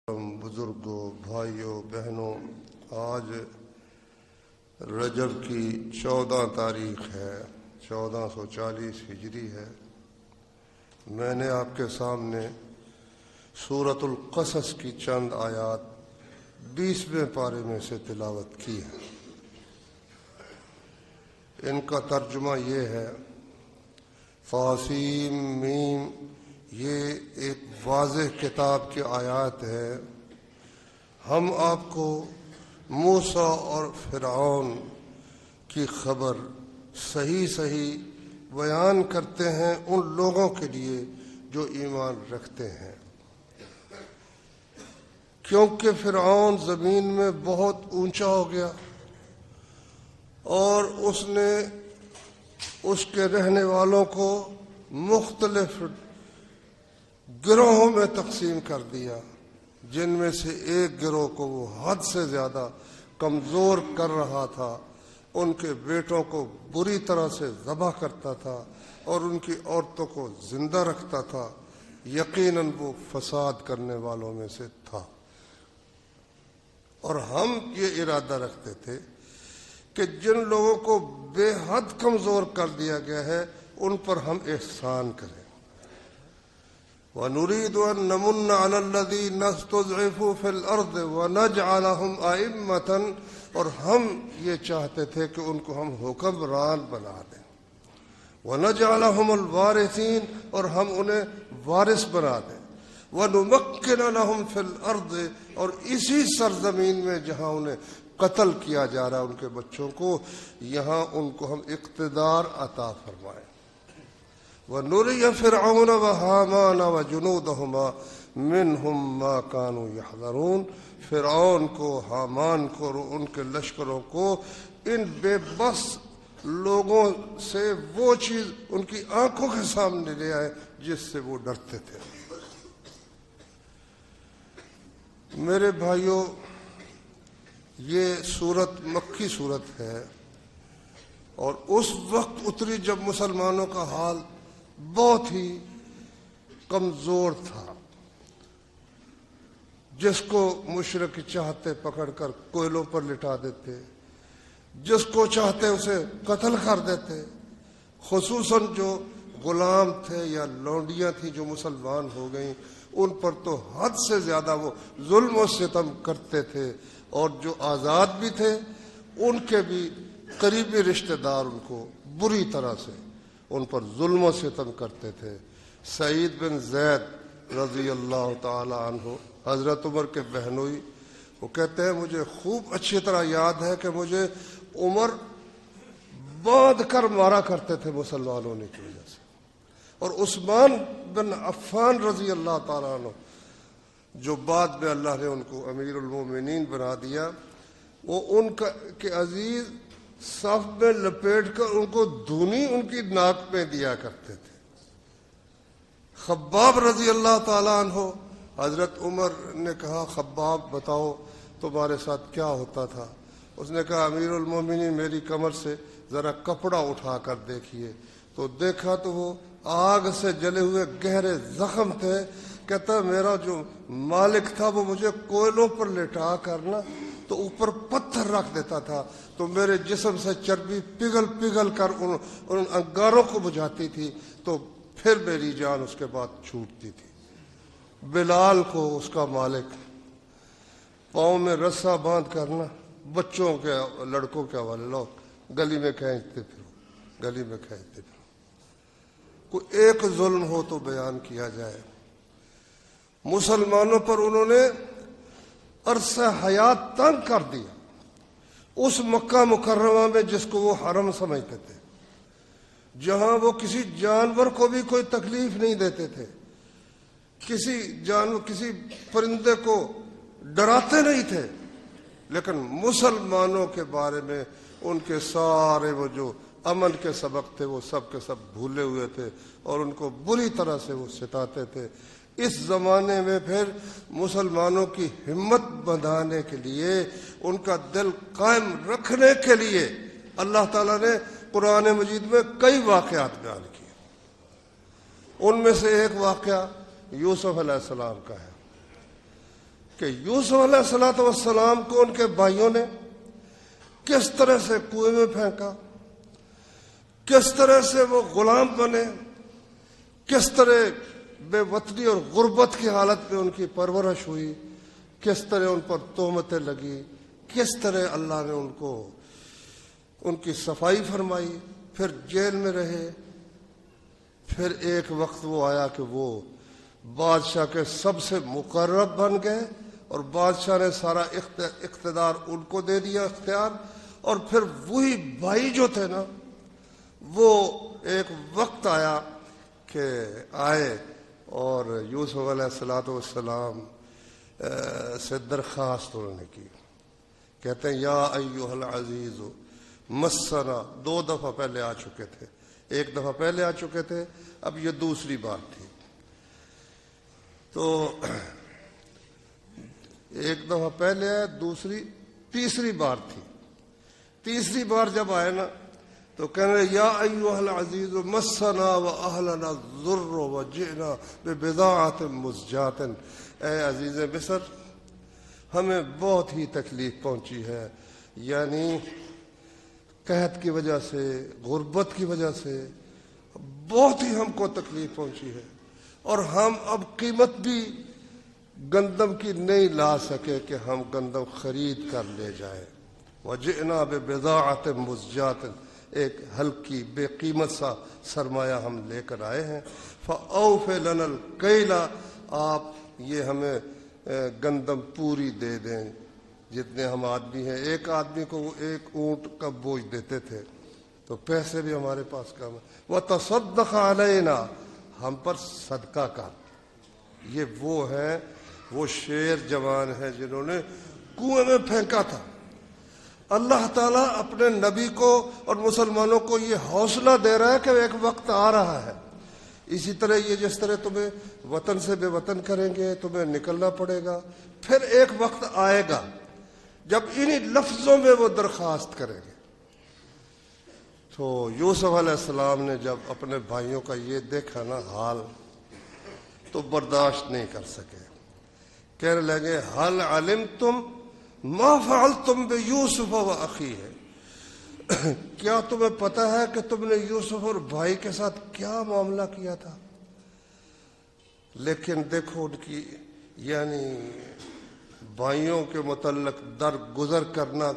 بزرگوں، بھائیوں، بہنوں، آج رجب کی 14 تاریخ ہے، 1440 ہجری ہے۔ میں نے آپ کے سامنے سورۃ القصص کی چند آیات 20ویں پارے میں سے تلاوت کی ہے۔ ان کا ترجمہ یہ ہے: طاسیم میم، یہ ایک واضح کتاب کی آیات ہے۔ ہم آپ کو موسیٰ اور فرعون کی خبر صحیح بیان کرتے ہیں ان لوگوں کے لیے جو ایمان رکھتے ہیں، کیونکہ فرعون زمین میں بہت اونچا ہو گیا اور اس نے اس کے رہنے والوں کو مختلف گروہوں میں تقسیم کر دیا، جن میں سے ایک گروہ کو وہ حد سے زیادہ کمزور کر رہا تھا، ان کے بیٹوں کو بری طرح سے ذبح کرتا تھا اور ان کی عورتوں کو زندہ رکھتا تھا۔ یقیناً وہ فساد کرنے والوں میں سے تھا، اور ہم یہ ارادہ رکھتے تھے کہ جن لوگوں کو بے حد کمزور کر دیا گیا ہے ان پر ہم احسان کریں۔ وَنُرِيدُ أَن نَّمُنَّ عَلَى الَّذِينَ اسْتُضْعِفُوا فِي الْأَرْضِ وَنَجْعَلَهُمْ أَئِمَّةً، اور ہم یہ چاہتے تھے کہ ان کو ہم حکمران بنا دیں۔ وَنَجْعَلَهُمُ الْوَارِثِينَ، اور ہم انہیں وارث بنا دیں۔ وَنُمَكِّنَ لَهُمْ فِي الْأَرْضِ، اور اسی سرزمین میں جہاں انہیں قتل کیا جا رہا ہے ان کے بچوں کو، یہاں ان کو ہم اقتدار عطا فرمائیں۔ وَنُرِيَ فِرْعَوْنَ وَحَامَانَ وَجُنُودَهُمَا مِنْهُمْ مَا كَانُوا يَحْذَرُونَ، فرعون کو، حامان کو اور ان کے لشکروں کو ان بے بس لوگوں سے وہ چیز ان کی آنکھوں کے سامنے لے آئے جس سے وہ ڈرتے تھے۔ میرے بھائیوں، یہ سورت مکی سورت ہے اور اس وقت اتری جب مسلمانوں کا حال بہت ہی کمزور تھا، جس کو مشرک چاہتے پکڑ کر کوئلوں پر لٹا دیتے، جس کو چاہتے اسے قتل کر دیتے۔ خصوصاً جو غلام تھے یا لونڈیاں تھیں جو مسلمان ہو گئیں، ان پر تو حد سے زیادہ وہ ظلم و ستم کرتے تھے، اور جو آزاد بھی تھے ان کے بھی قریبی رشتہ دار ان کو بری طرح سے ان پر ظلم و ستم کرتے تھے۔ سعید بن زید رضی اللہ تعالی عنہ حضرت عمر کے بہنوئی، وہ کہتے ہیں مجھے خوب اچھی طرح یاد ہے کہ مجھے عمر باندھ کر مارا کرتے تھے مسلمان ہونے کی وجہ سے، اور عثمان بن عفان رضی اللہ تعالی عنہ جو بعد میں اللہ نے ان کو امیر المومنین بنا دیا، وہ ان کے عزیز صف میں لپیٹ کر ان کو دھونی ان کی ناک میں دیا کرتے تھے۔ خباب رضی اللہ تعالیٰ عنہ، حضرت عمر نے کہا خباب بتاؤ تمہارے ساتھ کیا ہوتا تھا؟ اس نے کہا امیر المومنین میری کمر سے ذرا کپڑا اٹھا کر دیکھیے، تو دیکھا تو وہ آگ سے جلے ہوئے گہرے زخم تھے۔ کہتا میرا جو مالک تھا وہ مجھے کوئلوں پر لٹا کرنا تو اوپر پتھر رکھ دیتا تھا، تو میرے جسم سے چربی پگھل کر ان انگاروں کو بجھاتی تھی، تو پھر میری جان اس کے بعد چھوٹتی تھی۔ بلال کو اس کا مالک پاؤں میں رسا باندھ کرنا، بچوں کے لڑکوں کے حوالے لو گلی میں کھینچتے پھرو۔ کوئی ایک ظلم ہو تو بیان کیا جائے۔ مسلمانوں پر انہوں نے عرصہ حیات تنگ کر دیا، اس مکہ مکرمہ میں جس کو وہ حرم سمجھتے تھے، جہاں وہ کسی جانور کو بھی کوئی تکلیف نہیں دیتے تھے، کسی پرندے کو ڈراتے نہیں تھے، لیکن مسلمانوں کے بارے میں ان کے سارے وہ جو امن کے سبق تھے وہ سب کے سب بھولے ہوئے تھے، اور ان کو بری طرح سے وہ ستاتے تھے۔ اس زمانے میں پھر مسلمانوں کی ہمت بندھانے کے لیے، ان کا دل قائم رکھنے کے لیے اللہ تعالیٰ نے قرآن مجید میں کئی واقعات بیان کیے۔ ان میں سے ایک واقعہ یوسف علیہ السلام کا ہے۔ کہ یوسف علیہ السلام کو ان کے بھائیوں نے کس طرح سے کنویں میں پھینکا، کس طرح سے وہ غلام بنے، کس طرح بے وطنی اور غربت کی حالت میں ان کی پرورش ہوئی، کس طرح ان پر تہمتیں لگی، کس طرح اللہ نے ان کی صفائی فرمائی، پھر جیل میں رہے۔ پھر ایک وقت وہ آیا کہ وہ بادشاہ کے سب سے مقرب بن گئے اور بادشاہ نے سارا اقتدار ان کو دے دیا اختیار۔ اور پھر وہی بھائی جو تھے نا، وہ ایک وقت آیا کہ آئے اور یوسف علیہ السلام سے درخواست انہوں نے کی، کہتے ہیں یا ایھا العزیز مسنا، 2 دفعہ پہلے آ چکے تھے، 1 دفعہ پہلے آ چکے تھے، اب یہ دوسری بار تھی۔ تو 1 دفعہ پہلے آئے، تیسری بار تھی۔ تیسری بار جب آئے نا تو کہنے یا ایھا العزیز مسنا واہلنا الضر وجئنا ببضاعۃ مزجاۃ، اے عزیز مصر ہمیں بہت ہی تکلیف پہنچی ہے، یعنی قحط کی وجہ سے، غربت کی وجہ سے بہت ہی ہم کو تکلیف پہنچی ہے، اور ہم اب قیمت بھی گندم کی نہیں لا سکے کہ ہم گندم خرید کر لے جائیں۔ وجئنا ببضاعۃ مزجاۃ، ایک ہلکی بے قیمت سا سرمایہ ہم لے کر آئے ہیں۔ فاوف لنا الکیل، آپ یہ ہمیں گندم پوری دے دیں جتنے ہم آدمی ہیں۔ ایک آدمی کو 1 اونٹ کا بوجھ دیتے تھے، تو پیسے بھی ہمارے پاس کم ہیں۔ وتصدق علینا، ہم پر صدقہ کر۔ یہ وہ ہیں، وہ شیر جوان ہیں جنہوں نے کنویں میں پھینکا تھا۔ اللہ تعالیٰ اپنے نبی کو اور مسلمانوں کو یہ حوصلہ دے رہا ہے کہ ایک وقت آ رہا ہے، اسی طرح یہ جس طرح تمہیں وطن سے بے وطن کریں گے، تمہیں نکلنا پڑے گا، پھر ایک وقت آئے گا جب انہی لفظوں میں وہ درخواست کریں گے۔ تو یوسف علیہ السلام نے جب اپنے بھائیوں کا یہ دیکھا نا حال، تو برداشت نہیں کر سکے، کہنے لگے هل علمتم ما فعلتم بیوسف واخیہ، کیا تمہیں پتہ ہے کہ تم نے یوسف اور بھائی کے ساتھ کیا معاملہ کیا تھا؟ لیکن دیکھو ان کی یعنی بھائیوں کے متعلق درگزر کرنا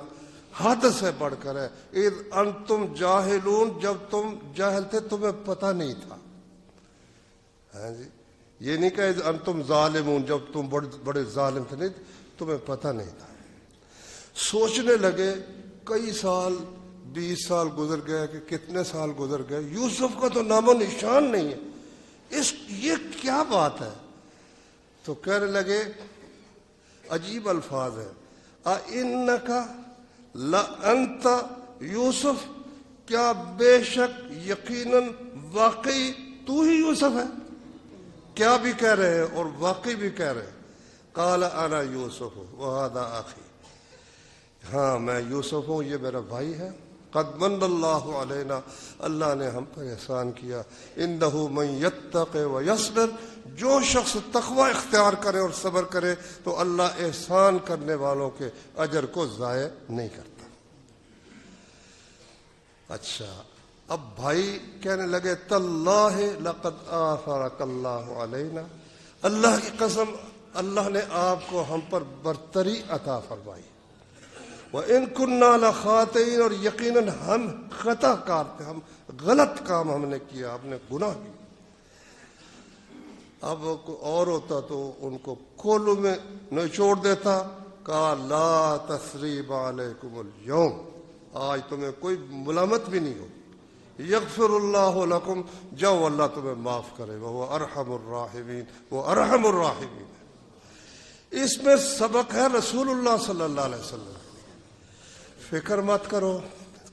حد سے بڑھ کر ہے۔ اذ انتم جاہلون، جب تم جاہل تھے تمہیں پتہ نہیں تھا۔ ہاں جی، یہ نہیں کہ اذ انتم ظالمون، جب تم بڑے ظالم تھے، نہیں تمہیں پتہ نہیں تھا۔ سوچنے لگے، کئی سال 20 سال گزر گئے کہ کتنے سال گزر گئے، یوسف کا تو نام و نشان نہیں ہے، یہ کیا بات ہے؟ تو کہنے لگے، عجیب الفاظ ہے، اِنَّكَ لَأَنْتَ یوسف، کیا بے شک یقیناً واقعی تو ہی یوسف ہے؟ کیا بھی کہہ رہے ہیں اور واقعی بھی کہہ رہے ہیں۔ قال انا یوسف وہذا اخی، ہاں میں یوسف ہوں، یہ میرا بھائی ہے۔ قد من اللہ علینا، اللہ نے ہم پر احسان کیا۔ انہ من یتق ویصبر، جو شخص تقوی اختیار کرے اور صبر کرے تو اللہ احسان کرنے والوں کے اجر کو ضائع نہیں کرتا۔ اچھا، اب بھائی کہنے لگے تاللہ لقد آثرک اللہ علینا، اللہ کی قسم اللہ نے آپ کو ہم پر برتری عطا فرمائی۔ وَإِن كُنَّا لَخَاطِئِينَ، اور یقیناً ہم خطا کار تھے، ہم غلط کام ہم نے کیا، ہم نے گناہ کیا۔ اب کوئی اور ہوتا تو ان کو کولوں میں نچوڑ دیتا، کہا لا تثریب علیکم اليوم، آج تمہیں کوئی ملامت بھی نہیں ہو، یغفر اللہ لکم، جاؤ اللہ تمہیں معاف کرے، وہ ارحم الراحمین، وہ ارحم الراحمین۔ اس میں سبق ہے رسول اللہ صلی اللہ علیہ وسلم، فکر مت کرو،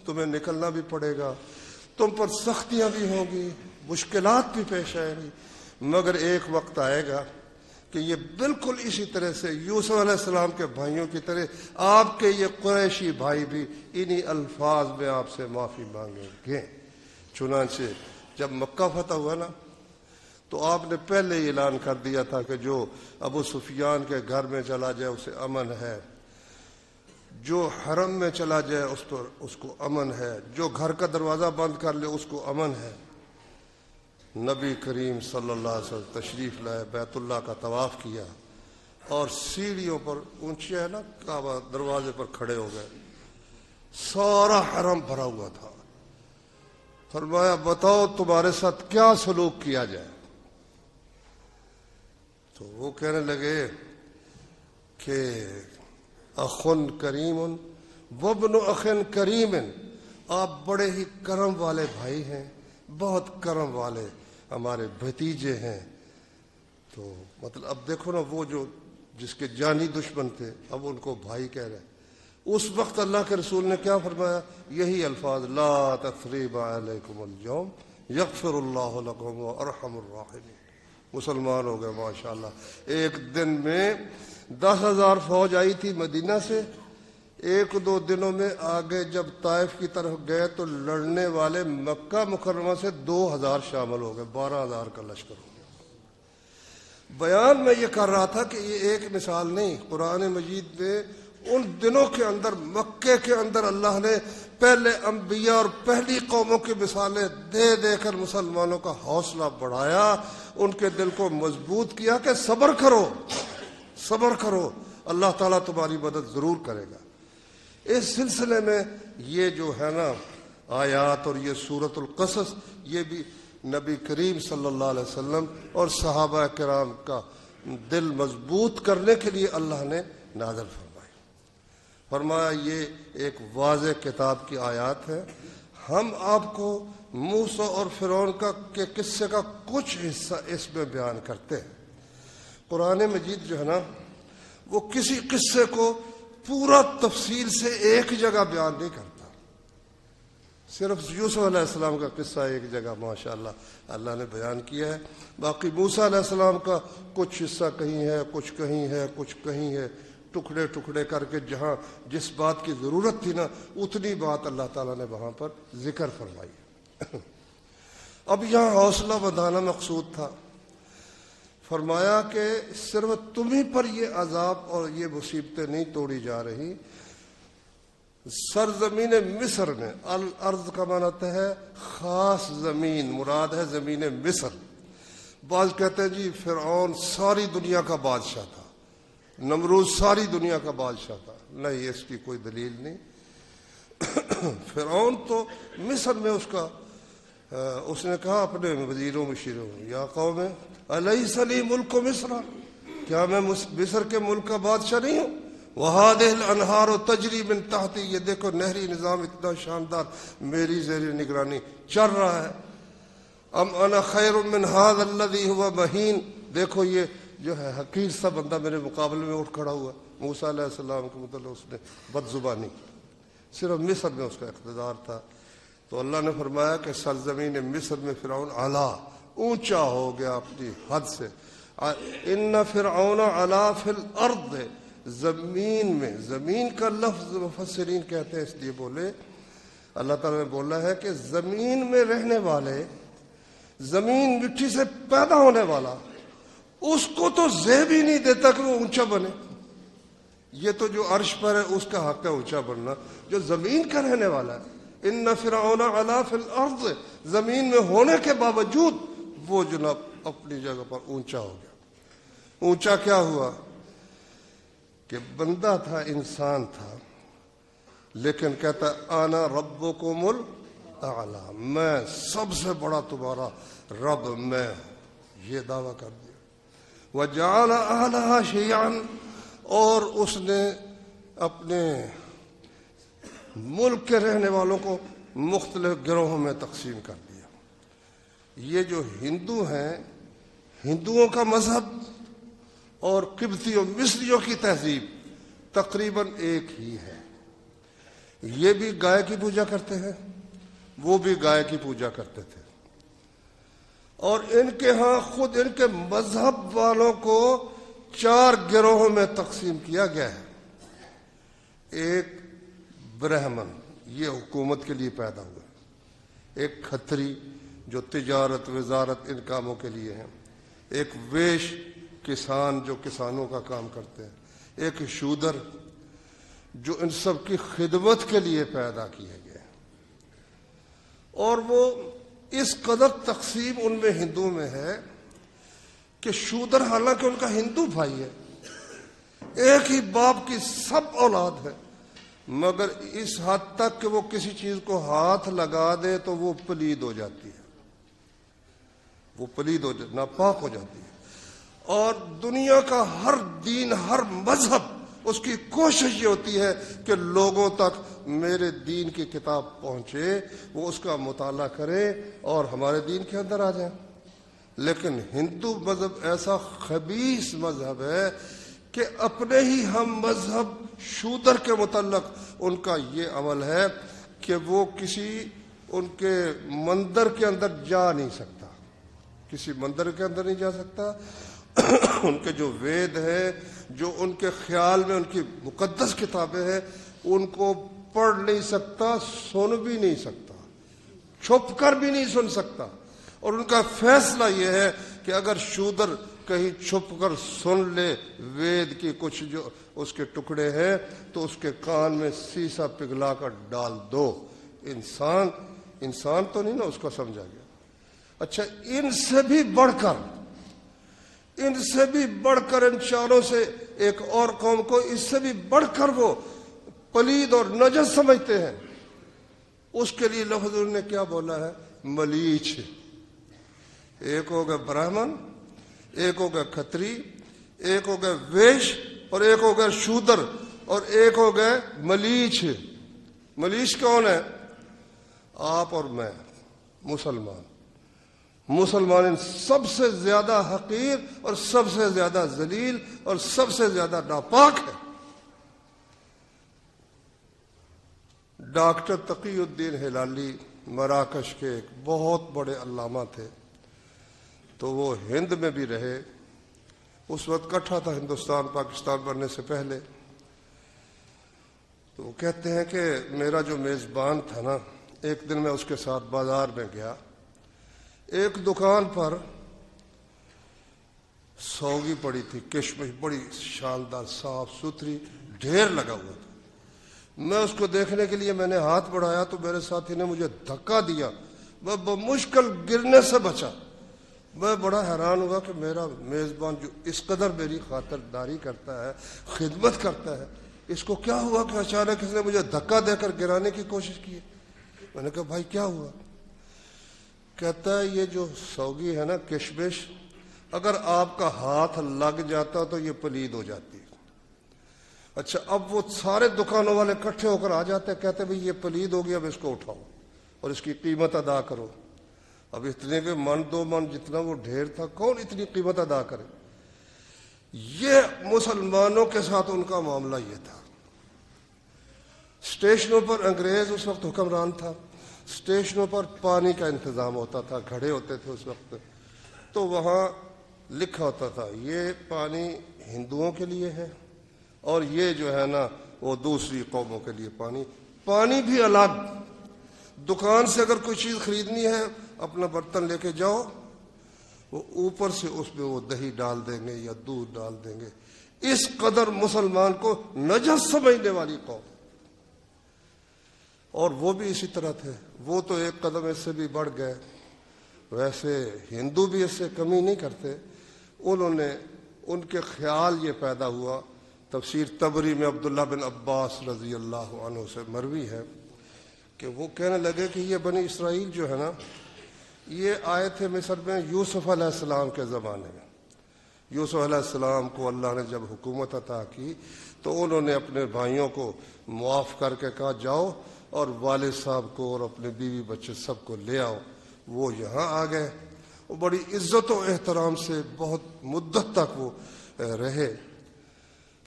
تمہیں نکلنا بھی پڑے گا، تم پر سختیاں بھی ہوں گی، مشکلات بھی پیش آئیں گی، مگر ایک وقت آئے گا کہ یہ بالکل اسی طرح سے یوسف علیہ السلام کے بھائیوں کی طرح آپ کے یہ قریشی بھائی بھی انہی الفاظ میں آپ سے معافی مانگیں گے۔ چنانچہ جب مکہ فتح ہوا نا تو آپ نے پہلے ہی اعلان کر دیا تھا کہ جو ابو سفیان کے گھر میں چلا جائے اسے امن ہے، جو حرم میں چلا جائے اس کو امن ہے، جو گھر کا دروازہ بند کر لے اس کو امن ہے۔ نبی کریم صلی اللہ علیہ وسلم تشریف لائے، بیت اللہ کا طواف کیا اور سیڑھیوں پر، اونچی ہے نا کعبہ، دروازے پر کھڑے ہو گئے، سارا حرم بھرا ہوا تھا۔ فرمایا بتاؤ تمہارے ساتھ کیا سلوک کیا جائے؟ تو وہ کہنے لگے کہ اخن کریم وابن اخن کریم، آپ بڑے ہی کرم والے بھائی ہیں، بہت کرم والے ہمارے بھتیجے ہیں۔ تو مطلب اب دیکھو نا، وہ جو جس کے جانی دشمن تھے اب ان کو بھائی کہہ رہے ہیں۔ اس وقت اللہ کے رسول نے کیا فرمایا؟ یہی الفاظ، لا تثریب علیکم اليوم یغفر اللہ لکم وارحم الراحمین۔ مسلمان ہو گئے ماشاءاللہ۔ ایک دن میں 10,000 فوج آئی تھی مدینہ سے، ایک دو دنوں میں آگے جب طائف کی طرف گئے تو لڑنے والے مکہ مکرمہ سے 2,000 شامل ہو گئے، 12,000 کا لشکر ہو گیا۔ بیان میں یہ کر رہا تھا کہ یہ ایک مثال نہیں، قرآن مجید میں ان دنوں کے اندر مکے کے اندر اللہ نے پہلے انبیاء اور پہلی قوموں کی مثالیں دے دے کر مسلمانوں کا حوصلہ بڑھایا، ان کے دل کو مضبوط کیا کہ صبر کرو، صبر کرو، اللہ تعالیٰ تمہاری مدد ضرور کرے گا۔ اس سلسلے میں یہ جو ہے نا آیات اور یہ سورۃ القصص، یہ بھی نبی کریم صلی اللہ علیہ وسلم اور صحابہ کرام کا دل مضبوط کرنے کے لیے اللہ نے نازل فرمائی۔ فرمایا یہ ایک واضح کتاب کی آیات ہے، ہم آپ کو موسیٰ اور فرعون کے قصے کا کچھ حصہ اس میں بیان کرتے ہیں۔ قرآن مجید جو ہے نا وہ کسی قصے کو پورا تفصیل سے ایک جگہ بیان نہیں کرتا۔ صرف یوسف علیہ السلام کا قصہ ایک جگہ ماشاءاللہ اللہ نے بیان کیا ہے، باقی موسیٰ علیہ السلام کا کچھ حصہ کہیں ہے، کچھ کہیں ہے، کچھ کہیں ہے، ٹکڑے ٹکڑے کر کے جہاں جس بات کی ضرورت تھی نا اتنی بات اللہ تعالیٰ نے وہاں پر ذکر فرمائی۔ اب یہاں حوصلہ بندھانا مقصود تھا۔ فرمایا کہ صرف تمہیں پر یہ عذاب اور یہ مصیبتیں نہیں توڑی جا رہی، سرزمین مصر میں، الارض کا معنی ہوتا ہے خاص زمین، مراد ہے زمین مصر۔ بعض کہتے ہیں جی فرعون ساری دنیا کا بادشاہ تھا، نمرود ساری دنیا کا بادشاہ تھا، نہیں اس کی کوئی دلیل نہیں۔ فرعون تو مصر میں اس نے کہا اپنے وزیروں مشیروں، یا قوم الیس لی ملک مصر، کیا میں مصر کے ملک کا بادشاہ نہیں ہوں؟ وہادہ الانہار تجری من تحتی، یہ دیکھو نہری نظام اتنا شاندار میری زیر نگرانی چل رہا ہے۔ ام انا خیر من ھذا الذی ھو مہین، دیکھو یہ جو ہے حقیر سا بندہ میرے مقابلے میں اٹھ کھڑا ہوا۔ موسیٰ علیہ السلام کے متعلق اس نے بد زبانی کی، صرف مصر میں اس کا اقتدار تھا۔ تو اللہ نے فرمایا کہ سرزمین مصر میں فرعون علا، اونچا ہو گیا اپنی حد سے۔ ان فرعون علا فی الارض، زمین میں، زمین کا لفظ مفسرین کہتے ہیں اس لیے بولے، اللہ تعالیٰ نے بولا ہے کہ زمین میں رہنے والے، زمین مٹی سے پیدا ہونے والا، اس کو تو زیب ہی نہیں دیتا کہ وہ اونچا بنے۔ یہ تو جو عرش پر ہے اس کا حق ہے اونچا بننا، جو زمین کا رہنے والا ہے۔ ان فرعون علا فی الارض، زمین میں ہونے کے باوجود وہ جناب اپنی جگہ پر اونچا ہو گیا۔ اونچا کیا ہوا کہ بندہ تھا، انسان تھا، لیکن کہتا انا ربکم الاعلی، میں سب سے بڑا تمہارا رب میں ہوں، یہ دعویٰ کر دیا۔ وجعل اہلہا شیعا، اور اس نے اپنے ملک کے رہنے والوں کو مختلف گروہوں میں تقسیم کر دیا۔ یہ جو ہندو ہیں، ہندوؤں کا مذہب اور قبطیوں مصریوں کی تہذیب تقریباً ایک ہی ہے۔ یہ بھی گائے کی پوجا کرتے ہیں، وہ بھی گائے کی پوجا کرتے تھے، اور ان کے ہاں خود ان کے مذہب والوں کو 4 گروہوں میں تقسیم کیا گیا ہے۔ ایک برہمن، یہ حکومت کے لیے پیدا ہوا، ایک کھتری جو تجارت وزارت ان کاموں کے لیے ہیں، ایک ویش کسان جو کسانوں کا کام کرتے ہیں، ایک شودر جو ان سب کی خدمت کے لیے پیدا کیے گئے، اور وہ اس قدر تقسیم ان میں ہندوؤں میں ہے کہ شودر حالانکہ ان کا ہندو بھائی ہے، ایک ہی باپ کی سب اولاد ہے، مگر اس حد تک کہ وہ کسی چیز کو ہاتھ لگا دے تو وہ پلید ہو جاتی ہے، وہ پلید ہو جاتی، ناپاک ہو جاتی ہے۔ اور دنیا کا ہر دین، ہر مذہب، اس کی کوشش یہ ہوتی ہے کہ لوگوں تک میرے دین کی کتاب پہنچے، وہ اس کا مطالعہ کریں اور ہمارے دین کے اندر آ جائیں۔ لیکن ہندو مذہب ایسا خبیث مذہب ہے کہ اپنے ہی ہم مذہب شودر کے متعلق ان کا یہ عمل ہے کہ وہ کسی ان کے مندر کے اندر جا نہیں سکتا، کسی مندر کے اندر نہیں جا سکتا، ان کے جو وید ہیں، جو ان کے خیال میں ان کی مقدس کتابیں ہیں، ان کو پڑھ نہیں سکتا، سن بھی نہیں سکتا، چھپ کر بھی نہیں سن سکتا۔ اور ان کا فیصلہ یہ ہے کہ اگر شودر کہیں چھپ کر سن لے وید کی کچھ جو اس کے ٹکڑے ہیں تو اس کے کان میں سیسا پگھلا کر ڈال دو۔ انسان تو نہیں نا اس کو سمجھا گیا۔ اچھا، ان سے بھی بڑھ کر ان چاروں سے ایک اور قوم کو اس سے بھی بڑھ کر وہ پلید اور نجس سمجھتے ہیں، اس کے لیے لفظ انہوں نے کیا بولا ہے؟ ملیچ۔ ایک ہو گئے برہمن، ایک ہو گئے کھتری، ایک ہو گئے ویش، اور ایک ہو گئے شودر، اور ایک ہو گئے ملیچ۔ ملیچ کون ہے؟ آپ اور میں، مسلمان ان سب سے زیادہ حقیر اور سب سے زیادہ ذلیل اور سب سے زیادہ ناپاک ہے۔ ڈاکٹر تقی الدین ہلالی مراکش کے ایک بہت بڑے علامہ تھے، تو وہ ہند میں بھی رہے، اس وقت کٹھا تھا ہندوستان پاکستان بننے سے پہلے۔ تو وہ کہتے ہیں کہ میرا جو میزبان تھا نا، ایک دن میں اس کے ساتھ بازار میں گیا، ایک دکان پر سوگی پڑی تھی، کشمش بڑی شاندار صاف ستھری، ڈھیر لگا ہوا تھا۔ میں اس کو دیکھنے کے لیے میں نے ہاتھ بڑھایا تو میرے ساتھی نے مجھے دھکا دیا، میں بمشکل گرنے سے بچا۔ میں بڑا حیران ہوا کہ میرا میزبان جو اس قدر میری خاطرداری کرتا ہے، خدمت کرتا ہے، اس کو کیا ہوا کہ اچانک اس نے مجھے دھکا دے کر گرانے کی کوشش کی؟ میں نے کہا بھائی کیا ہوا؟ کہتا ہے یہ جو سوگی ہے نا، کشمش، اگر آپ کا ہاتھ لگ جاتا تو یہ پلید ہو جاتی۔ اچھا، اب وہ سارے دکانوں والے اکٹھے ہو کر آ جاتے ہیں، کہتے ہیں بھائی یہ پلید ہو گیا، اب اس کو اٹھاؤ اور اس کی قیمت ادا کرو۔ اب اتنے کے من دو من جتنا وہ ڈھیر تھا، کون اتنی قیمت ادا کرے؟ یہ مسلمانوں کے ساتھ ان کا معاملہ یہ تھا۔ اسٹیشنوں پر انگریز اس وقت حکمران تھا، اسٹیشنوں پر پانی کا انتظام ہوتا تھا، گھڑے ہوتے تھے اس وقت، تو وہاں لکھا ہوتا تھا یہ پانی ہندوؤں کے لیے ہے اور یہ جو ہے نا وہ دوسری قوموں کے لیے پانی بھی الگ۔ دکان سے اگر کوئی چیز خریدنی ہے، اپنا برتن لے کے جاؤ، وہ اوپر سے اس میں وہ دہی ڈال دیں گے یا دودھ ڈال دیں گے۔ اس قدر مسلمان کو نجس سمجھنے والی قوم، اور وہ بھی اسی طرح تھے۔ وہ تو ایک قدم اس سے بھی بڑھ گئے، ویسے ہندو بھی اس سے کمی نہیں کرتے۔ انہوں نے، ان کے خیال یہ پیدا ہوا، تفسیر طبری میں عبداللہ بن عباس رضی اللہ عنہ سے مروی ہے کہ وہ کہنے لگے کہ یہ بنی اسرائیل جو ہے نا، یہ آئے تھے مصر میں یوسف علیہ السلام کے زمانے میں۔ یوسف علیہ السلام کو اللہ نے جب حکومت عطا کی تو انہوں نے اپنے بھائیوں کو معاف کر کے کہا جاؤ اور والد صاحب کو اور اپنے بیوی بچے سب کو لے آؤ۔ وہ یہاں آ گئے، وہ بڑی عزت و احترام سے بہت مدت تک وہ رہے،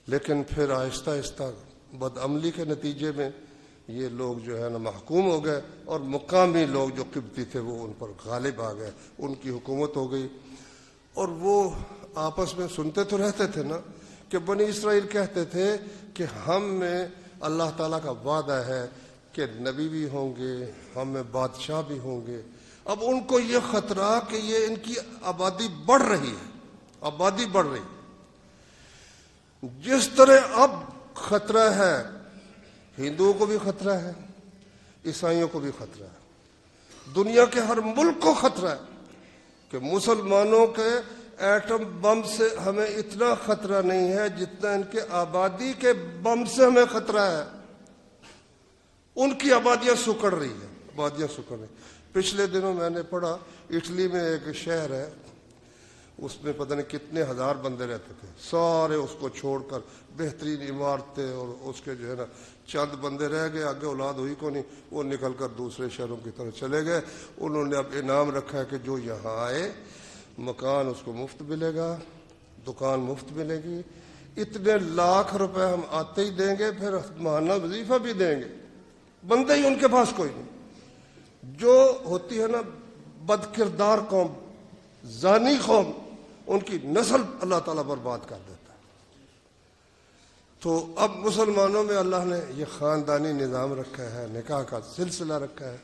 لیکن پھر آہستہ آہستہ بدعملی کے نتیجے میں یہ لوگ جو ہے نا محکوم ہو گئے، اور مقامی لوگ جو قبطی تھے وہ ان پر غالب آ گئے، ان کی حکومت ہو گئی۔ اور وہ آپس میں سنتے تو رہتے تھے نا کہ بنی اسرائیل کہتے تھے کہ ہم میں اللہ تعالیٰ کا وعدہ ہے کہ نبی بھی ہوں گے، ہم میں بادشاہ بھی ہوں گے۔ اب ان کو یہ خطرہ کہ یہ ان کی آبادی بڑھ رہی ہے، آبادی بڑھ رہی، جس طرح اب خطرہ ہے ہندوؤں کو بھی خطرہ ہے، عیسائیوں کو بھی خطرہ ہے، دنیا کے ہر ملک کو خطرہ ہے کہ مسلمانوں کے ایٹم بم سے ہمیں اتنا خطرہ نہیں ہے جتنا ان کے آبادی کے بم سے ہمیں خطرہ ہے۔ ان کی آبادیاں سکڑ رہی ہیں، آبادیاں سکڑ رہی ہیں۔ پچھلے دنوں میں نے پڑھا اٹلی میں ایک شہر ہے، اس میں پتہ نہیں کتنے ہزار بندے رہتے تھے، سارے اس کو چھوڑ کر بہترین عمارتیں اور اس کے جو ہے نا چند بندے رہ گئے، آگے اولاد ہوئی کو نہیں، وہ نکل کر دوسرے شہروں کی طرف چلے گئے۔ انہوں نے اب انعام رکھا ہے کہ جو یہاں آئے مکان اس کو مفت ملے گا، دکان مفت ملے گی، اتنے لاکھ روپے ہم آتے ہی دیں گے، پھر ماہانہ وظیفہ بھی دیں گے۔ بندے ہی ان کے پاس کوئی نہیں۔ جو ہوتی ہے نا بد کردار قوم، زانی قوم، ان کی نسل اللہ تعالیٰ برباد کر دیتا ہے۔ تو اب مسلمانوں میں اللہ نے یہ خاندانی نظام رکھا ہے، نکاح کا سلسلہ رکھا ہے،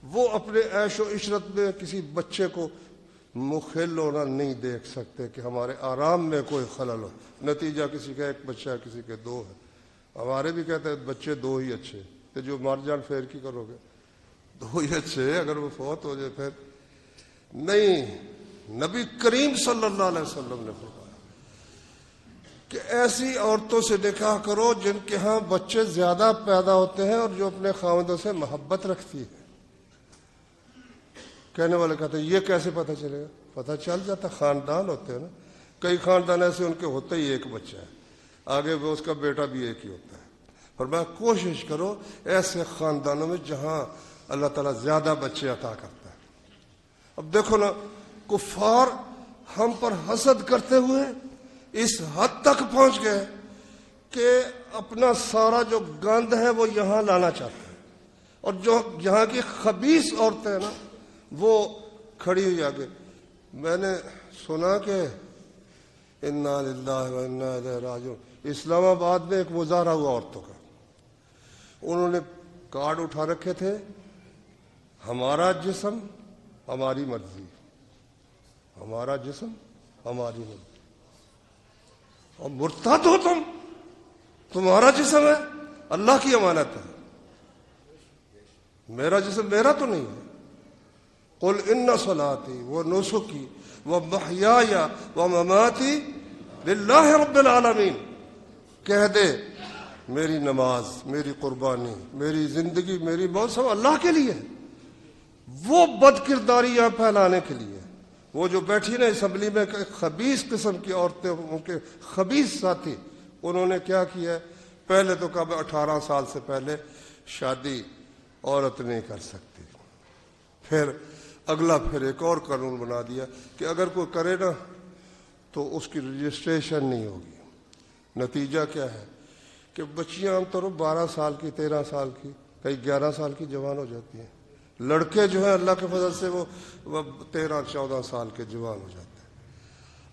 وہ اپنے عیش و عشرت میں کسی بچے کو مخل ہونا نہیں دیکھ سکتے کہ ہمارے آرام میں کوئی خلل ہو۔ نتیجہ کسی کا ایک بچہ ہے، کسی کے دو ہے۔ ہمارے بھی کہتے ہیں بچے دو ہی اچھے، تو جو مر جان پھر کی کرو گے؟ دو ہی اچھے، اگر وہ فوت ہو جائے پھر نہیں۔ نبی کریم صلی اللہ علیہ وسلم نے فرمایا کہ ایسی عورتوں سے نکاح کرو جن کے ہاں بچے زیادہ پیدا ہوتے ہیں اور جو اپنے خاوندوں سے محبت رکھتی ہے۔ کہنے والے کہتے ہیں یہ کیسے پتہ چلے گا؟ پتہ چل جاتا، خاندان ہوتے ہیں نا، کئی خاندان ایسے ان کے ہوتے ہی ایک بچہ ہے، آگے وہ اس کا بیٹا بھی ایک ہی ہوتا ہے۔ فرمایا کوشش کرو ایسے خاندانوں میں جہاں اللہ تعالیٰ زیادہ بچے عطا کرتا ہے۔ اب دیکھو نا، کفار ہم پر حسد کرتے ہوئے اس حد تک پہنچ گئے کہ اپنا سارا جو گند ہے وہ یہاں لانا چاہتے ہیں، اور جو یہاں کی خبیث عورتیں ہیں نا وہ کھڑی ہوئی آگے۔ میں نے سنا کہ انا للہ و انا الیہ راجعون، اسلام آباد میں ایک مظاہرہ ہوا عورتوں کا، انہوں نے کارڈ اٹھا رکھے تھے، ہمارا جسم ہماری مرضی، ہمارا جسم ہماری مرضی۔ اور مرتد ہو تم، تمہارا جسم ہے اللہ کی امانت ہے، میرا جسم میرا تو نہیں ہے۔ قل ان صلاتی و نسکی و محیای و مماتی للہ رب العالمین، کہہ دے میری نماز، میری قربانی، میری زندگی، میری موت سب اللہ کے لیے ہے۔ وہ بد کرداری یہاں پھیلانے کے لیے، وہ جو بیٹھی نا اسمبلی میں خبیث قسم کی عورتیں، ان کے خبیث ساتھی، انہوں نے کیا کیا ہے؟ پہلے تو کہا 18 سال سے پہلے شادی عورت نہیں کر سکتی، پھر ایک اور قانون بنا دیا کہ اگر کوئی کرے نا تو اس کی رجسٹریشن نہیں ہوگی۔ نتیجہ کیا ہے کہ بچیاں عام طور پر 12 سال کی، 13 سال کی، کئی 11 سال کی جوان ہو جاتی ہیں۔ لڑکے جو ہیں اللہ کے فضل سے وہ 13-14 سال کے جوان ہو جاتے ہیں۔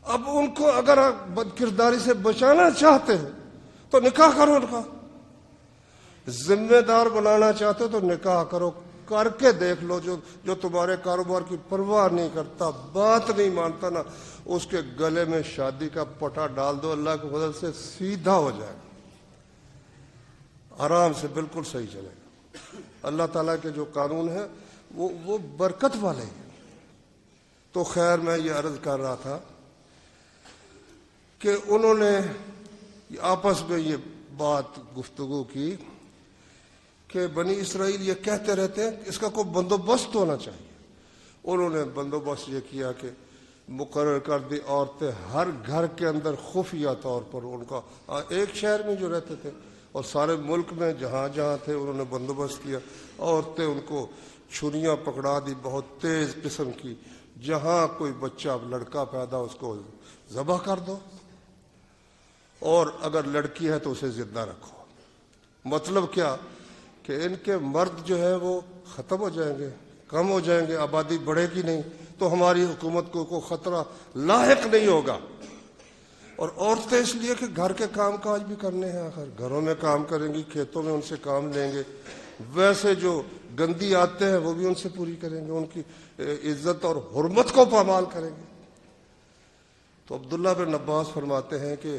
اب ان کو اگر آپ بد کرداری سے بچانا چاہتے ہو تو نکاح کرو، ان کا ذمہ دار بنانا چاہتے ہو تو نکاح کرو، کر کے دیکھ لو۔ جو تمہارے کاروبار کی پرواہ نہیں کرتا، بات نہیں مانتا نا، اس کے گلے میں شادی کا پٹا ڈال دو، اللہ کے فضل سے سیدھا ہو جائے گا، آرام سے بالکل صحیح چلے گا۔ اللہ تعالیٰ کے جو قانون ہے وہ برکت والے ہیں۔ تو خیر میں یہ عرض کر رہا تھا کہ انہوں نے آپس میں یہ بات گفتگو کی کہ بنی اسرائیل یہ کہتے رہتے ہیں اس کا کوئی بندوبست ہونا چاہیے۔ انہوں نے بندوبست یہ کیا کہ مقرر کر دی عورتیں ہر گھر کے اندر خفیہ طور پر، ان کا ایک شہر میں جو رہتے تھے اور سارے ملک میں جہاں جہاں تھے انہوں نے بندوبست کیا، عورتیں ان کو چھریاں پکڑا دی بہت تیز قسم کی، جہاں کوئی بچہ لڑکا پیدا اس کو ذبح کر دو، اور اگر لڑکی ہے تو اسے زندہ رکھو۔ مطلب کیا کہ ان کے مرد جو ہے وہ ختم ہو جائیں گے، کم ہو جائیں گے، آبادی بڑھے گی نہیں تو ہماری حکومت کو کوئی خطرہ لاحق نہیں ہوگا۔ اور عورتیں اس لیے کہ گھر کے کام کاج بھی کرنے ہیں، آخر گھروں میں کام کریں گی، کھیتوں میں ان سے کام لیں گے، ویسے جو گندی عادتیں ہیں وہ بھی ان سے پوری کریں گے، ان کی عزت اور حرمت کو پامال کریں گے۔ تو عبداللہ بن عباس فرماتے ہیں کہ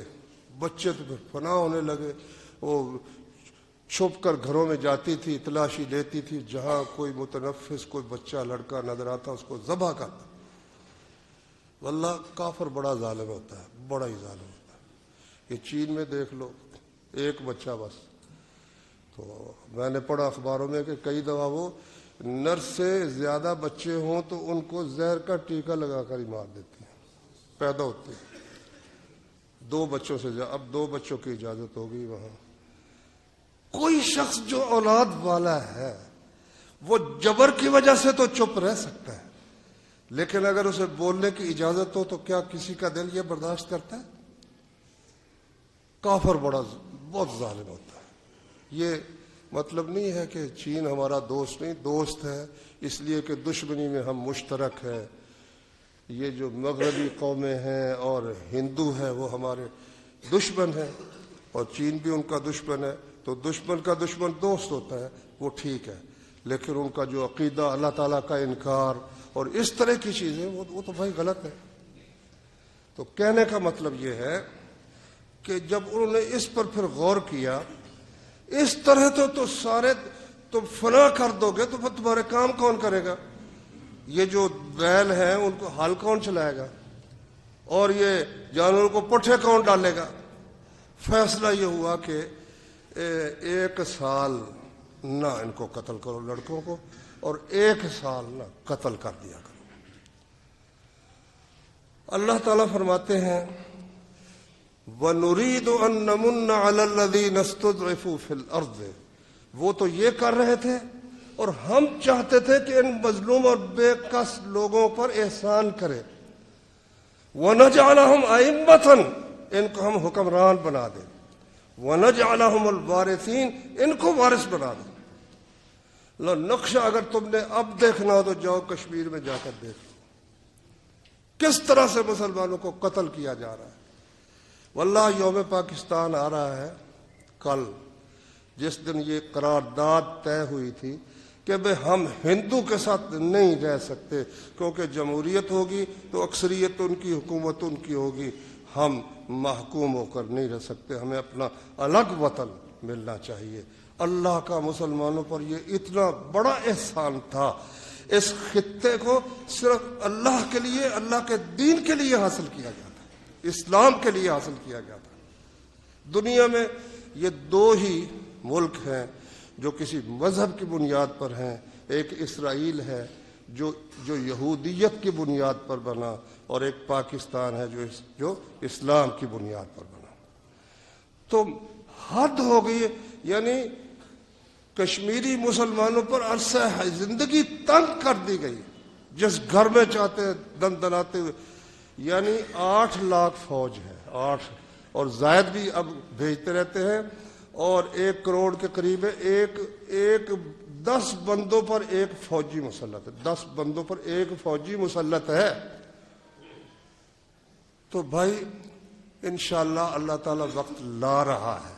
بچے تو پھر فنا ہونے لگے، وہ چھپ کر گھروں میں جاتی تھی، تلاشی لیتی تھی، جہاں کوئی متنفس کوئی بچہ لڑکا نظر آتا اس کو ذبح کرتا۔ واللہ کافر بڑا ظالم ہوتا ہے، بڑا ہی ظالم ہوتا ہے۔ یہ چین میں دیکھ لو، ایک بچہ بس، تو میں نے پڑھا اخباروں میں کہ کئی دفعہ وہ نرس سے زیادہ بچے ہوں تو ان کو زہر کا ٹیکہ لگا کر ہی مار دیتی ہیں، پیدا ہوتے ہیں 2 بچوں سے زیادہ۔ اب 2 بچوں کی اجازت ہوگی وہاں۔ کوئی شخص جو اولاد والا ہے وہ جبر کی وجہ سے تو چپ رہ سکتا ہے، لیکن اگر اسے بولنے کی اجازت ہو تو کیا کسی کا دل یہ برداشت کرتا ہے؟ کافر بہت ظالم ہوتا ہے۔ یہ مطلب نہیں ہے کہ چین ہمارا دوست نہیں، دوست ہے اس لیے کہ دشمنی میں ہم مشترک ہیں۔ یہ جو مغربی قومیں ہیں اور ہندو ہیں وہ ہمارے دشمن ہیں، اور چین بھی ان کا دشمن ہے، تو دشمن کا دشمن دوست ہوتا ہے، وہ ٹھیک ہے، لیکن ان کا جو عقیدہ اللہ تعالیٰ کا انکار اور اس طرح کی چیزیں وہ تو بھائی غلط ہے۔ تو کہنے کا مطلب یہ ہے کہ جب انہوں نے اس پر پھر غور کیا، اس طرح تو سارے تم فنا کر دو گے تو پھر تمہارے کام کون کرے گا؟ یہ جو بیل ہیں ان کو ہل کون چلائے گا؟ اور یہ جانوروں کو پٹھے کون ڈالے گا؟ فیصلہ یہ ہوا کہ 1 سال نہ ان کو قتل کرو لڑکوں کو، اور 1 سال نہ قتل کر دیا کرو۔ اللہ تعالیٰ فرماتے ہیں وَنُرِيدُ أَن نَّمُنَّ عَلَى الَّذِينَ اسْتُضْعِفُوا فِي الْأَرْضِ، وہ تو یہ کر رہے تھے اور ہم چاہتے تھے کہ ان مظلوم اور بے کس لوگوں پر احسان کرے۔ وَنَجْعَلَهُمْ أَئِمَّةً، ان کو ہم حکمران بنا دیں۔ وَنَجْعَلَهُمُ الْوَارِثِينَ، ان کو وارث بنا دیں۔ لو نقشہ اگر تم نے اب دیکھنا ہو تو جاؤ کشمیر میں جا کر دیکھ لو کس طرح سے مسلمانوں کو قتل کیا جا رہا ہے۔ واللہ یوم پاکستان آ رہا ہے کل، جس دن یہ قرارداد طے ہوئی تھی کہ بھئی ہم ہندو کے ساتھ نہیں رہ سکتے، کیونکہ جمہوریت ہوگی تو اکثریت ان کی، حکومت ان کی ہوگی، ہم محکوم ہو کر نہیں رہ سکتے، ہمیں اپنا الگ وطن ملنا چاہیے۔ اللہ کا مسلمانوں پر یہ اتنا بڑا احسان تھا، اس خطے کو صرف اللہ کے لیے، اللہ کے دین کے لیے حاصل کیا گیا تھا، اسلام کے لیے حاصل کیا گیا تھا۔ دنیا میں یہ 2 ہی ملک ہیں جو کسی مذہب کی بنیاد پر ہیں، ایک اسرائیل ہے جو یہودیت کی بنیاد پر بنا، اور ایک پاکستان ہے جو اسلام کی بنیاد پر بنا۔ تو حد ہو گئی، یعنی کشمیری مسلمانوں پر عرصہ زندگی تنگ کر دی گئی، جس گھر میں چاہتے دن دناتے ہوئے، یعنی 8 لاکھ فوج ہے، 8 اور زائد بھی اب بھیجتے رہتے ہیں، اور 1 کروڑ کے قریب ہے۔ ایک 10 بندوں پر 1 فوجی مسلط ہے، 10 بندوں پر 1 فوجی مسلط ہے۔ تو بھائی انشاءاللہ اللہ تعالیٰ وقت لا رہا ہے۔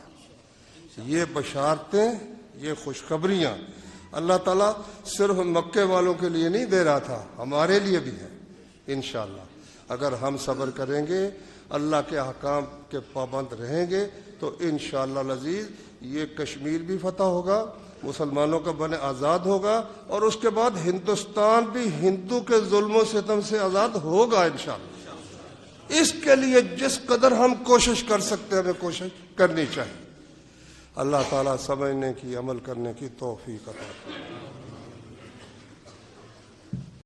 یہ بشارتیں، یہ خوشخبریاں اللہ تعالیٰ صرف مکے والوں کے لیے نہیں دے رہا تھا، ہمارے لیے بھی ہے انشاءاللہ۔ اگر ہم صبر کریں گے، اللہ کے احکام کے پابند رہیں گے تو انشاءاللہ العزیز یہ کشمیر بھی فتح ہوگا، مسلمانوں کا بن آزاد ہوگا، اور اس کے بعد ہندوستان بھی ہندو کے ظلم و ستم سے آزاد ہوگا انشاءاللہ۔ اس کے لیے جس قدر ہم کوشش کر سکتے ہیں ہمیں کوشش کرنی چاہیے۔ اللہ تعالیٰ سمجھنے کی، عمل کرنے کی توفیق عطا فرمائے۔